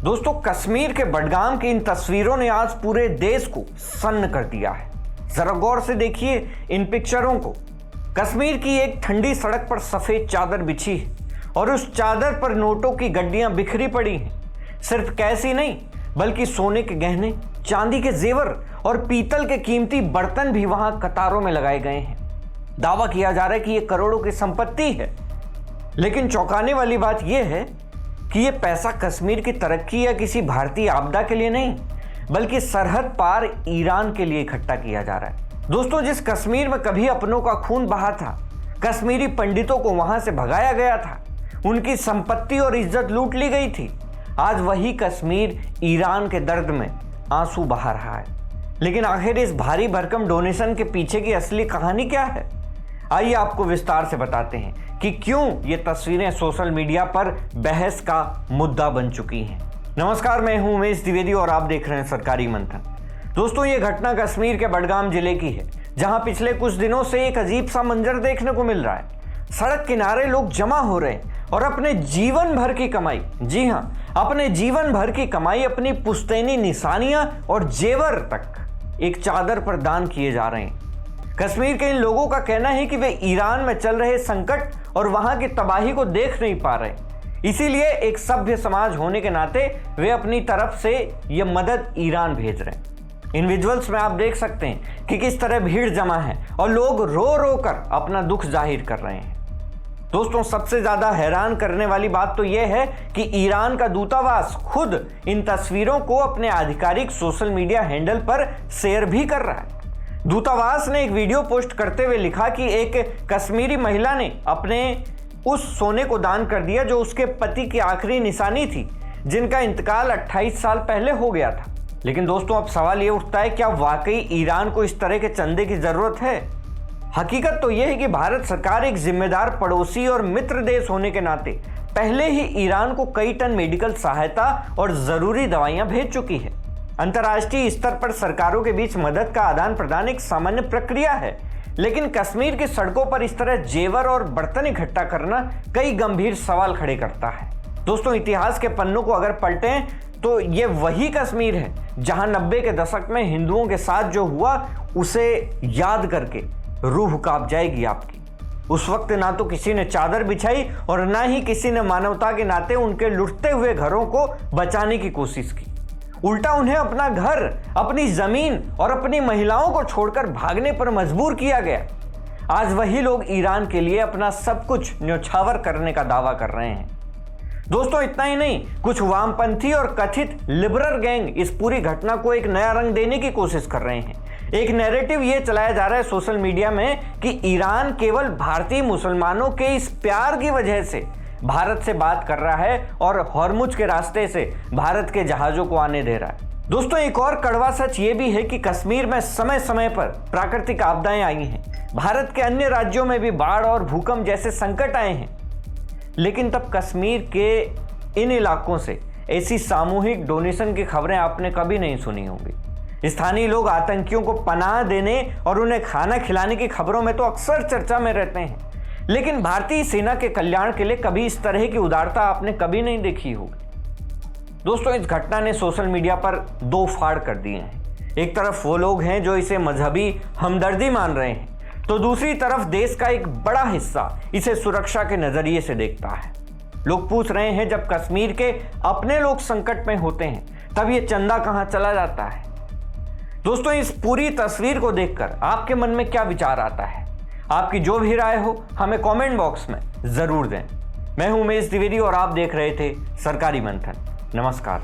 दोस्तों, कश्मीर के बडगाम की इन तस्वीरों ने आज पूरे देश को सन्न कर दिया है। जरा गौर से देखिए इन पिक्चरों को। कश्मीर की एक ठंडी सड़क पर सफेद चादर बिछी है और उस चादर पर नोटों की गड्डियां बिखरी पड़ी हैं। सिर्फ कैश ही नहीं बल्कि सोने के गहने, चांदी के जेवर और पीतल के कीमती बर्तन भी वहां कतारों में लगाए गए हैं। दावा किया जा रहा है कि यह करोड़ों की संपत्ति है। लेकिन चौंकाने वाली बात यह है कि यह पैसा कश्मीर की तरक्की या किसी भारतीय आपदा के लिए नहीं बल्कि सरहद पार ईरान के लिए इकट्ठा किया जा रहा है। दोस्तों, जिस कश्मीर में कभी अपनों का खून बहा था, कश्मीरी पंडितों को वहां से भगाया गया था, उनकी संपत्ति और इज्जत लूट ली गई थी, आज वही कश्मीर ईरान के दर्द में आंसू बहा रहा है। लेकिन आखिर इस भारी भरकम डोनेशन के पीछे की असली कहानी क्या है? आइए आपको विस्तार से बताते हैं कि क्यों ये तस्वीरें सोशल मीडिया पर बहस का मुद्दा बन चुकी हैं। नमस्कार, मैं हूं उमेश द्विवेदी और आप देख रहे हैं सरकारी मंथन। दोस्तों, ये घटना कश्मीर के बडगाम जिले की है, जहां पिछले कुछ दिनों से एक अजीब सा मंजर देखने को मिल रहा है। सड़क किनारे लोग जमा हो रहे हैं और अपने जीवन भर की कमाई, जी हां, अपने जीवन भर की कमाई, अपनी पुश्तैनी निशानियां और जेवर तक एक चादर पर दान किए जा रहे हैं। कश्मीर के इन लोगों का कहना है कि वे ईरान में चल रहे संकट और वहां की तबाही को देख नहीं पा रहे, इसीलिए एक सभ्य समाज होने के नाते वे अपनी तरफ से यह मदद ईरान भेज रहे हैं। इन विजुअल्स में आप देख सकते हैं कि किस तरह भीड़ जमा है और लोग रो रो कर अपना दुख जाहिर कर रहे हैं। दोस्तों, सबसे ज्यादा हैरान करने वाली बात तो यह है कि ईरान का दूतावास खुद इन तस्वीरों को अपने आधिकारिक सोशल मीडिया हैंडल पर शेयर भी कर रहा है। दूतावास ने एक वीडियो पोस्ट करते हुए लिखा कि एक कश्मीरी महिला ने अपने उस सोने को दान कर दिया जो उसके पति की आखिरी निशानी थी, जिनका इंतकाल 28 साल पहले हो गया था। लेकिन दोस्तों, अब सवाल ये उठता है, क्या वाकई ईरान को इस तरह के चंदे की जरूरत है? हकीकत तो यह है कि भारत सरकार एक जिम्मेदार पड़ोसी और मित्र देश होने के नाते पहले ही ईरान को कई टन मेडिकल सहायता और जरूरी दवाइयां भेज चुकी है। अंतर्राष्ट्रीय स्तर पर सरकारों के बीच मदद का आदान प्रदान एक सामान्य प्रक्रिया है, लेकिन कश्मीर की सड़कों पर इस तरह जेवर और बर्तन इकट्ठा करना कई गंभीर सवाल खड़े करता है। दोस्तों, इतिहास के पन्नों को अगर पलटें तो ये वही कश्मीर है जहां 90 के दशक में हिंदुओं के साथ जो हुआ उसे याद करके रूह कांप जाएगी आपकी। उस वक्त ना तो किसी ने चादर बिछाई और ना ही किसी ने मानवता के नाते उनके लुटते हुए घरों को बचाने की कोशिश की। उल्टा उन्हें अपना घर, अपनी जमीन और अपनी महिलाओं को छोड़कर भागने पर मजबूर किया गया। आज वही लोग ईरान के लिए अपना सब कुछ न्योछावर करने का दावा कर रहे हैं। दोस्तों, इतना ही नहीं, कुछ वामपंथी और कथित लिबरल गैंग इस पूरी घटना को एक नया रंग देने की कोशिश कर रहे हैं। एक नैरेटिव ये चलाया जा रहा है सोशल मीडिया में कि ईरान केवल भारतीय मुसलमानों के इस प्यार की वजह से भारत से बात कर रहा है और हॉर्मुज के रास्ते से भारत के जहाजों को आने दे रहा है। दोस्तों, एक और कड़वा सच ये भी है कि कश्मीर में समय समय पर प्राकृतिक आपदाएं आई हैं। भारत के अन्य राज्यों में भी बाढ़ और भूकंप जैसे संकट आए हैं, लेकिन तब कश्मीर के इन इलाकों से ऐसी सामूहिक डोनेशन की खबरें आपने कभी नहीं सुनी होंगी। स्थानीय लोग आतंकियों को पनाह देने और उन्हें खाना खिलाने की खबरों में तो अक्सर चर्चा में रहते हैं, लेकिन भारतीय सेना के कल्याण के लिए कभी इस तरह की उदारता आपने कभी नहीं देखी होगी। दोस्तों, इस घटना ने सोशल मीडिया पर दो फाड़ कर दिए हैं। एक तरफ वो लोग हैं जो इसे मजहबी हमदर्दी मान रहे हैं, तो दूसरी तरफ देश का एक बड़ा हिस्सा इसे सुरक्षा के नजरिए से देखता है। लोग पूछ रहे हैं, जब कश्मीर के अपने लोग संकट में होते हैं तब ये चंदा कहां चला जाता है? दोस्तों, इस पूरी तस्वीर को देखकर आपके मन में क्या विचार आता है? आपकी जो भी राय हो हमें कमेंट बॉक्स में जरूर दें। मैं हूं उमेश द्विवेदी और आप देख रहे थे सरकारी मंथन। नमस्कार।